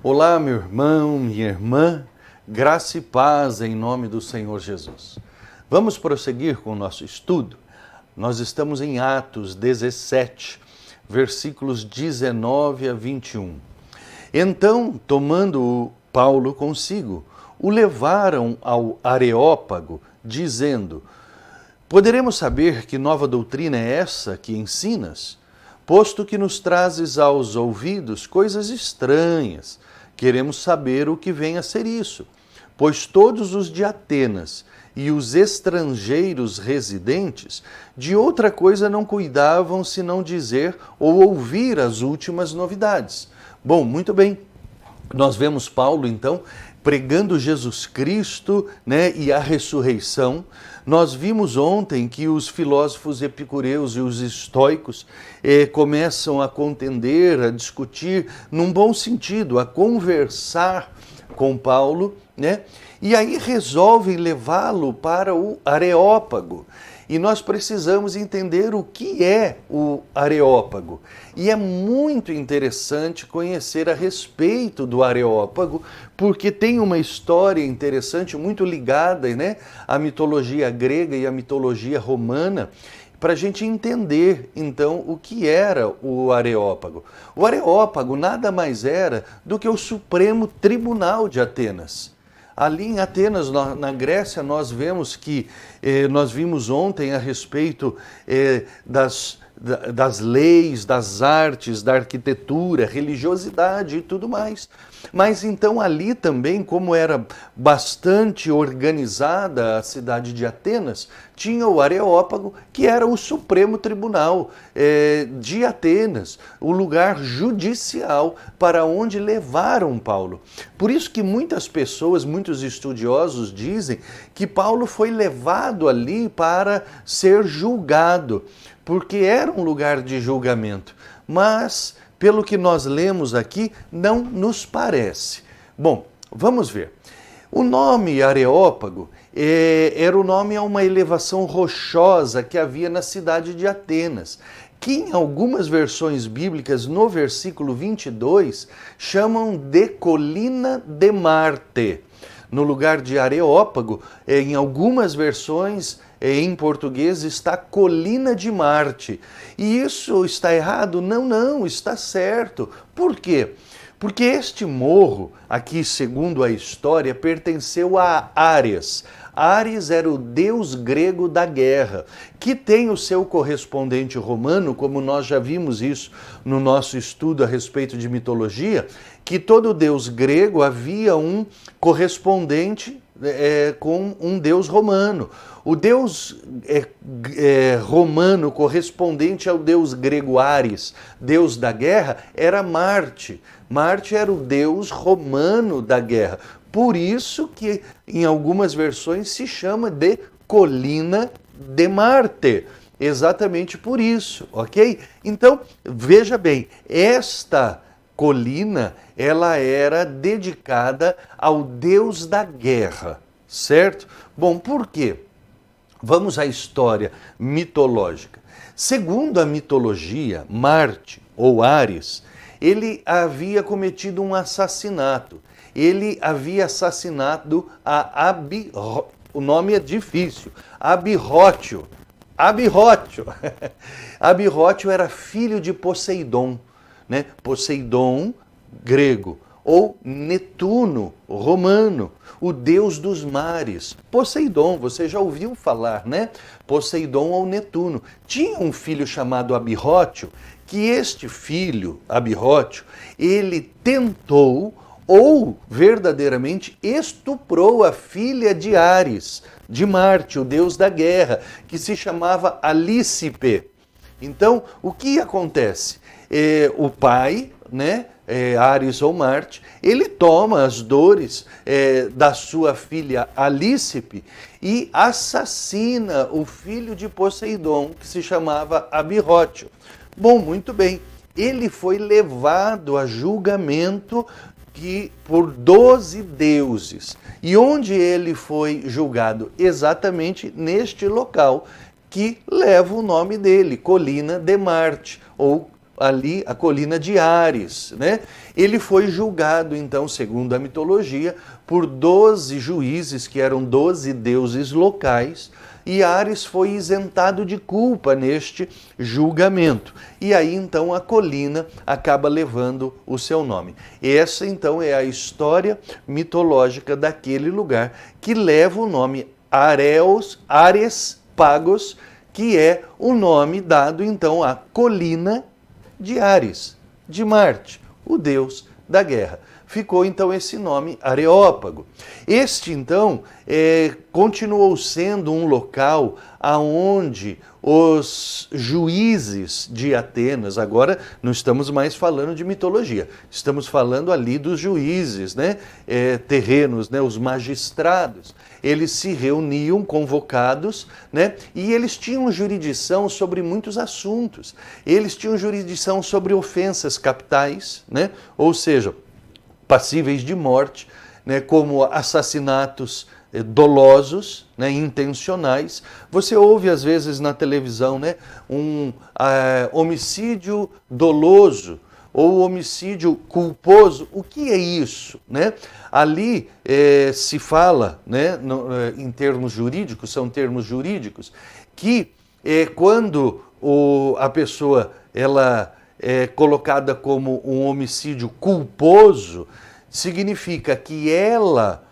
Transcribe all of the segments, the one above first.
Olá, meu irmão, minha irmã, graça e paz em nome do Senhor Jesus. Vamos prosseguir com o nosso estudo. Nós estamos em Atos 17, versículos 19 a 21. Então, tomando Paulo consigo, o levaram ao Areópago, dizendo: poderemos saber que nova doutrina é essa que ensinas? Posto que nos trazes aos ouvidos coisas estranhas, queremos saber o que vem a ser isso. Pois todos os de Atenas e os estrangeiros residentes de outra coisa não cuidavam senão dizer ou ouvir as últimas novidades. Bom, muito bem. Nós vemos Paulo, então, pregando Jesus Cristo, e a ressurreição. Nós vimos ontem que os filósofos epicureus e os estoicos começam a contender, a discutir, num bom sentido, a conversar com Paulo, e aí resolvem levá-lo para o Areópago. E nós precisamos entender o que é o Areópago. E é muito interessante conhecer a respeito do Areópago, porque tem uma história interessante, muito ligada, à mitologia grega e à mitologia romana, para a gente entender, então, o que era o Areópago. O Areópago nada mais era do que o Supremo Tribunal de Atenas. Ali em Atenas, na Grécia, nós vemos que, nós vimos ontem a respeito das leis, das artes, da arquitetura, religiosidade e tudo mais. Mas então ali também, como era bastante organizada a cidade de Atenas, tinha o Areópago, que era o Supremo Tribunal de Atenas, o lugar judicial para onde levaram Paulo. Por isso que muitas pessoas, muitos estudiosos dizem que Paulo foi levado ali para ser julgado, porque era um lugar de julgamento. Mas, pelo que nós lemos aqui, não nos parece. Bom, vamos ver. O nome Areópago era o nome a uma elevação rochosa que havia na cidade de Atenas, que em algumas versões bíblicas, no versículo 22, chamam de Colina de Marte. No lugar de Areópago, em algumas versões em português está Colina de Marte. E isso está errado? Não, está certo. Por quê? Porque este morro, aqui segundo a história, pertenceu a Ares. Ares era o deus grego da guerra, que tem o seu correspondente romano, como nós já vimos isso no nosso estudo a respeito de mitologia, que todo deus grego havia um correspondente com um deus romano. O deus romano correspondente ao deus grego Ares, deus da guerra, era Marte. Marte era o deus romano da guerra. Por isso que em algumas versões se chama de Colina de Marte. Exatamente por isso, ok? Então, veja bem, esta colina, ela era dedicada ao deus da guerra, certo? Bom, por quê? Vamos à história mitológica. Segundo a mitologia, Marte, ou Ares, ele havia cometido um assassinato. Ele havia assassinado a o nome é difícil, Abirrótio. Abirrótio era filho de Poseidon, Poseidon, grego, ou Netuno, romano, o deus dos mares. Poseidon, você já ouviu falar, Poseidon ou Netuno. Tinha um filho chamado Abirrótio, que este filho, Abirrótio, ele tentou ou verdadeiramente estuprou a filha de Ares, de Marte, o deus da guerra, que se chamava Alícipe. Então, o que acontece? O pai, Ares ou Marte, ele toma as dores da sua filha Alícipe e assassina o filho de Poseidon, que se chamava Abirrótio. Bom, muito bem, ele foi levado a julgamento por 12 deuses. E onde ele foi julgado? Exatamente neste local que leva o nome dele, Colina de Marte, ou ali a colina de Ares, né? Ele foi julgado, então, segundo a mitologia, por 12 juízes, que eram 12 deuses locais, e Ares foi isentado de culpa neste julgamento. E aí, então, a colina acaba levando o seu nome. Essa, então, é a história mitológica daquele lugar que leva o nome Ares Pagos, que é o nome dado, então, à colina de Ares, de Marte, o deus da guerra. Ficou, então, esse nome Areópago. Este, então, continuou sendo um local aonde os juízes de Atenas, agora não estamos mais falando de mitologia, estamos falando ali dos juízes, né, terrenos, né, os magistrados. Eles se reuniam convocados, né, e eles tinham jurisdição sobre muitos assuntos. Eles tinham jurisdição sobre ofensas capitais, né, ou seja, passíveis de morte, né, como assassinatos dolosos, né, intencionais. Você ouve às vezes na televisão, né, um homicídio doloso ou homicídio culposo. O que é isso, né? Ali se fala, né, em termos jurídicos, são termos jurídicos, que quando a pessoa ela é colocada como um homicídio culposo, significa que ela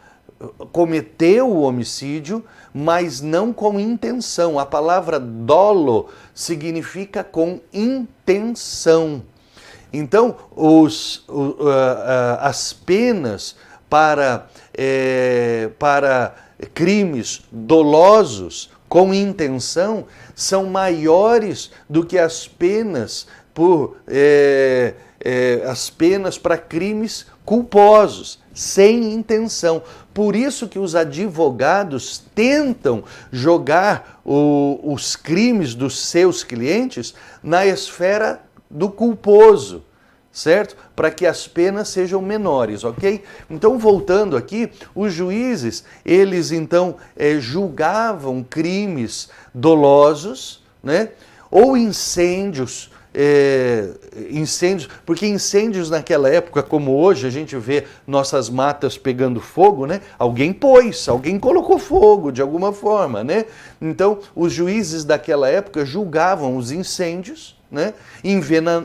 cometeu o homicídio, mas não com intenção. A palavra dolo significa com intenção. Então, as penas para crimes dolosos com intenção são maiores do que as penas para crimes culposos, sem intenção. Por isso que os advogados tentam jogar os crimes dos seus clientes na esfera do culposo, certo? Para que as penas sejam menores, ok? Então, voltando aqui, os juízes, eles então julgavam crimes dolosos, né? Ou incêndios, porque incêndios naquela época, como hoje, a gente vê nossas matas pegando fogo, né? Alguém colocou fogo de alguma forma, né? Então, os juízes daquela época julgavam os incêndios, né?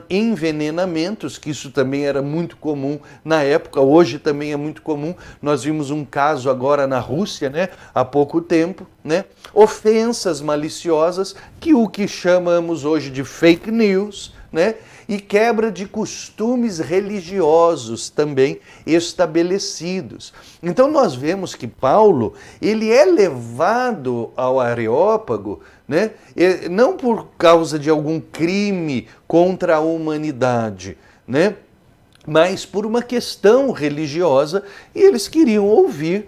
Envenenamentos, que isso também era muito comum na época, hoje também é muito comum. Nós vimos um caso agora na Rússia, né? Há pouco tempo, né? Ofensas maliciosas, o que chamamos hoje de fake news, né? E quebra de costumes religiosos também estabelecidos. Então nós vemos que Paulo, ele é levado ao Areópago, né? Não por causa de algum crime contra a humanidade, né? Mas por uma questão religiosa, e eles queriam ouvir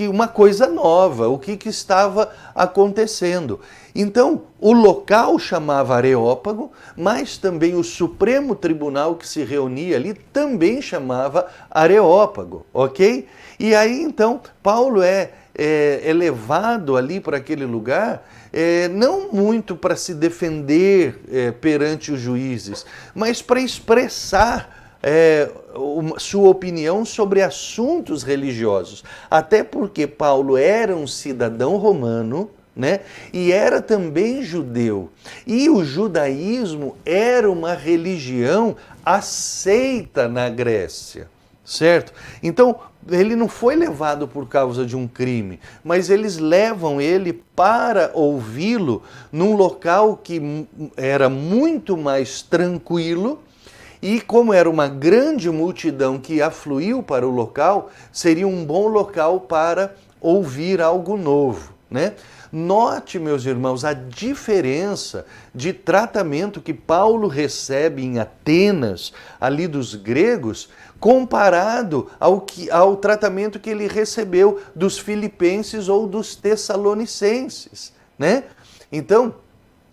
uma coisa nova, o que estava acontecendo. Então, o local chamava Areópago, mas também o Supremo Tribunal que se reunia ali também chamava Areópago, ok? E aí, então, Paulo é levado ali para aquele lugar, não muito para se defender perante os juízes, mas para expressar sua opinião sobre assuntos religiosos. Até porque Paulo era um cidadão romano, né? E era também judeu. E o judaísmo era uma religião aceita na Grécia, certo? Então, ele não foi levado por causa de um crime, mas eles levam ele para ouvi-lo num local que era muito mais tranquilo. E como era uma grande multidão que afluiu para o local, seria um bom local para ouvir algo novo, né? Note, meus irmãos, a diferença de tratamento que Paulo recebe em Atenas, ali dos gregos, comparado ao tratamento que ele recebeu dos filipenses ou dos tessalonicenses, né? Então,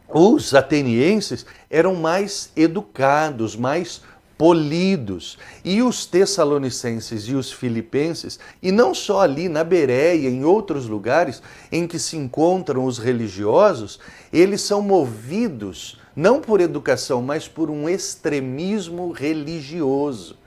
os atenienses eram mais educados, mais polidos, e os tessalonicenses e os filipenses, e não só ali na Bereia, em outros lugares em que se encontram os religiosos, eles são movidos, não por educação, mas por um extremismo religioso.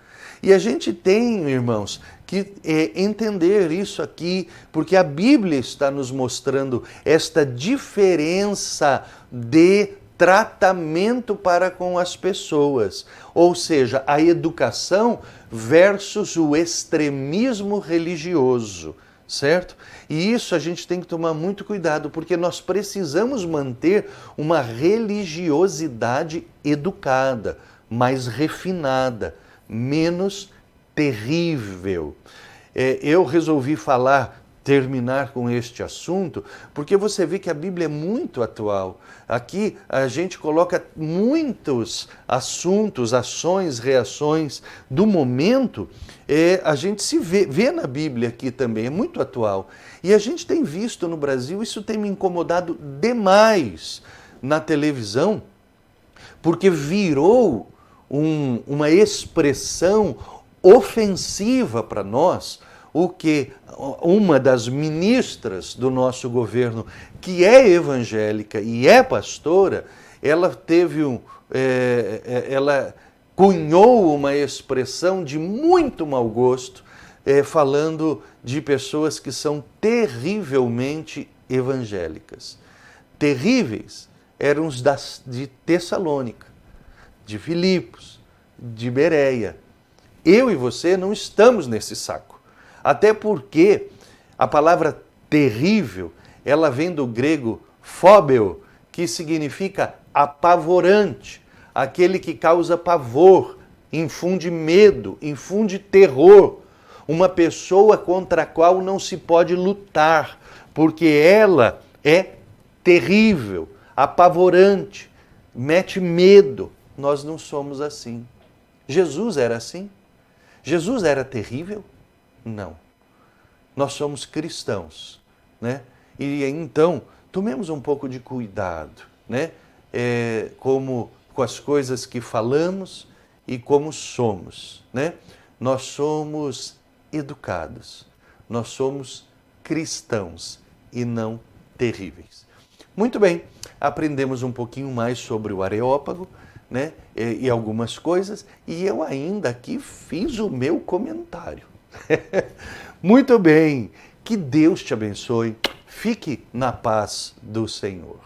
E a gente tem, irmãos, que entender isso aqui, porque a Bíblia está nos mostrando esta diferença de tratamento para com as pessoas, ou seja, a educação versus o extremismo religioso, certo? E isso a gente tem que tomar muito cuidado, porque nós precisamos manter uma religiosidade educada, mais refinada, menos terrível. Eu resolvi terminar com este assunto, porque você vê que a Bíblia é muito atual. Aqui a gente coloca muitos assuntos, ações, reações do momento, a gente se vê na Bíblia aqui também, é muito atual. E a gente tem visto no Brasil, isso tem me incomodado demais na televisão, porque virou uma expressão ofensiva para nós, o que uma das ministras do nosso governo, que é evangélica e é pastora, ela ela cunhou uma expressão de muito mau gosto, falando de pessoas que são terrivelmente evangélicas. Terríveis eram os de Tessalônica, de Filipos, de Bereia. Eu e você não estamos nesse saco. Até porque a palavra terrível, ela vem do grego phobeo, que significa apavorante, aquele que causa pavor, infunde medo, infunde terror. Uma pessoa contra a qual não se pode lutar, porque ela é terrível, apavorante, mete medo. Nós não somos assim. Jesus era assim? Jesus era terrível? Não. Nós somos cristãos, né? E então, tomemos um pouco de cuidado, né? Com as coisas que falamos e como somos, né? Nós somos educados, nós somos cristãos e não terríveis. Muito bem, aprendemos um pouquinho mais sobre o Areópago, né? E algumas coisas, e eu ainda aqui fiz o meu comentário. Muito bem, que Deus te abençoe, fique na paz do Senhor.